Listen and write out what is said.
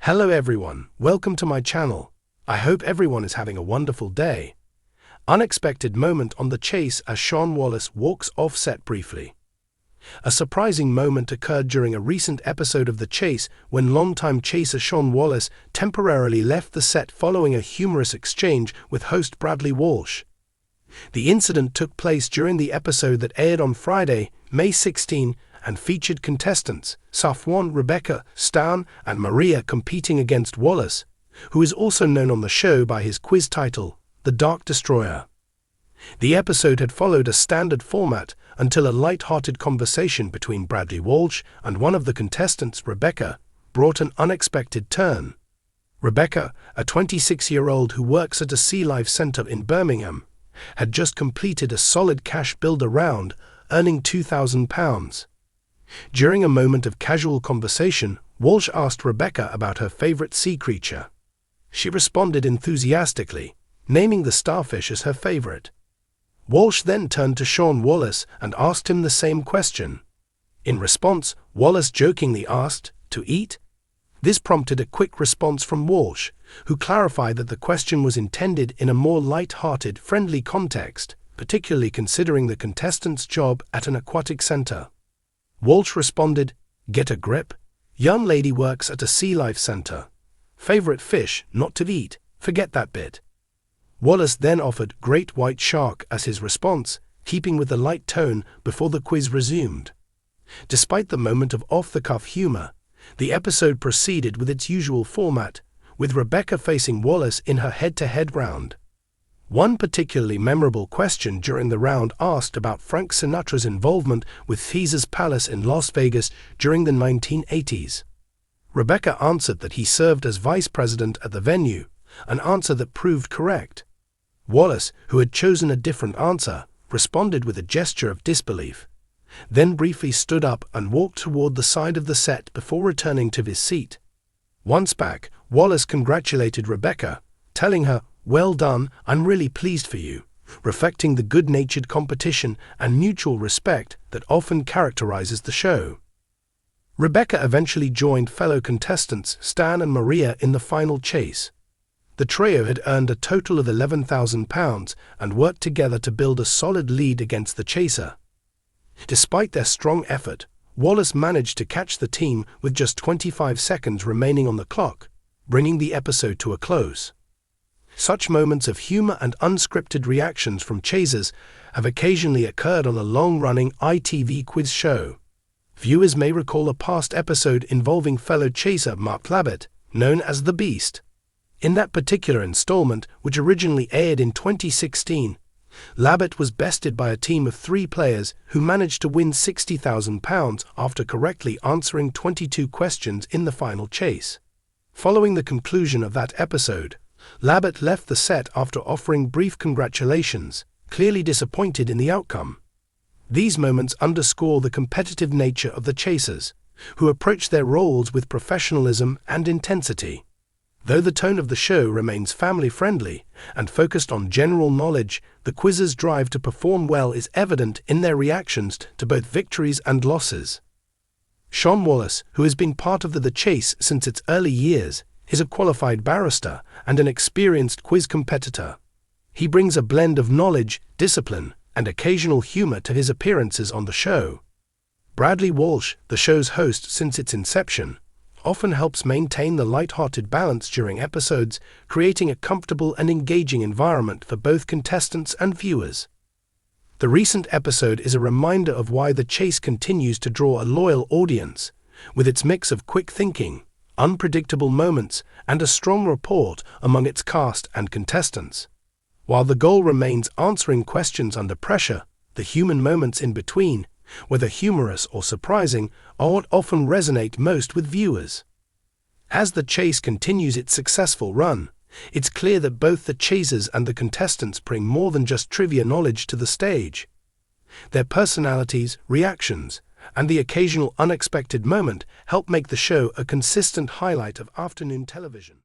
Hello everyone, welcome to my channel. I hope everyone is having a wonderful day. Unexpected moment on the chase as Shaun Wallace walks off set briefly. A surprising moment occurred during a recent episode of The Chase when longtime chaser Shaun Wallace temporarily left the set following a humorous exchange with host Bradley Walsh. The incident took place during the episode that aired on Friday, May 16, and featured contestants Shaun, Rebecca, Stan, and Maria competing against Wallace, who is also known on the show by his quiz title, The Dark Destroyer. The episode had followed a standard format until a light-hearted conversation between Bradley Walsh and one of the contestants, Rebecca, brought an unexpected turn. Rebecca, a 26-year-old who works at a sea life center in Birmingham, had just completed a solid cash builder round, earning £2,000. During a moment of casual conversation, Walsh asked Rebecca about her favorite sea creature. She responded enthusiastically, naming the starfish as her favorite. Walsh then turned to Shaun Wallace and asked him the same question. In response, Wallace jokingly asked, "To eat?" This prompted a quick response from Walsh, who clarified that the question was intended in a more light-hearted, friendly context, particularly considering the contestant's job at an aquatic center. Walsh responded, "Get a grip. Young lady works at a sea life center. Favorite fish, not to eat, forget that bit." Wallace then offered great white shark as his response, keeping with the light tone before the quiz resumed. Despite the moment of off-the-cuff humor, the episode proceeded with its usual format, with Rebecca facing Wallace in her head-to-head round. One particularly memorable question during the round asked about Frank Sinatra's involvement with Caesar's Palace in Las Vegas during the 1980s. Rebecca answered that he served as vice president at the venue, an answer that proved correct. Wallace, who had chosen a different answer, responded with a gesture of disbelief, then briefly stood up and walked toward the side of the set before returning to his seat. Once back, Wallace congratulated Rebecca, telling her, "Well done, I'm really pleased for you," reflecting the good-natured competition and mutual respect that often characterizes the show. Rebecca eventually joined fellow contestants Stan and Maria in the final chase. The trio had earned a total of £11,000 and worked together to build a solid lead against the chaser. Despite their strong effort, Wallace managed to catch the team with just 25 seconds remaining on the clock, bringing the episode to a close. Such moments of humor and unscripted reactions from chasers have occasionally occurred on a long-running ITV quiz show. Viewers may recall a past episode involving fellow chaser Mark Labbett, known as The Beast. In that particular installment, which originally aired in 2016, Labbett was bested by a team of 3 players who managed to win £60,000 after correctly answering 22 questions in the final chase. Following the conclusion of that episode, Labbett left the set after offering brief congratulations, clearly disappointed in the outcome. These moments underscore the competitive nature of the chasers, who approach their roles with professionalism and intensity. Though the tone of the show remains family-friendly and focused on general knowledge, the quizzes' drive to perform well is evident in their reactions to both victories and losses. Shaun Wallace, who has been part of The Chase since its early years, is a qualified barrister and an experienced quiz competitor. He brings a blend of knowledge, discipline, and occasional humor to his appearances on the show. Bradley Walsh, the show's host since its inception, often helps maintain the light-hearted balance during episodes, creating a comfortable and engaging environment for both contestants and viewers. The recent episode is a reminder of why The Chase continues to draw a loyal audience, with its mix of quick thinking, unpredictable moments, and a strong rapport among its cast and contestants. While the goal remains answering questions under pressure, the human moments in between, whether humorous or surprising, are what often resonate most with viewers. As The Chase continues its successful run, it's clear that both the chasers and the contestants bring more than just trivia knowledge to the stage. Their personalities, reactions, and the occasional unexpected moment help make the show a consistent highlight of afternoon television.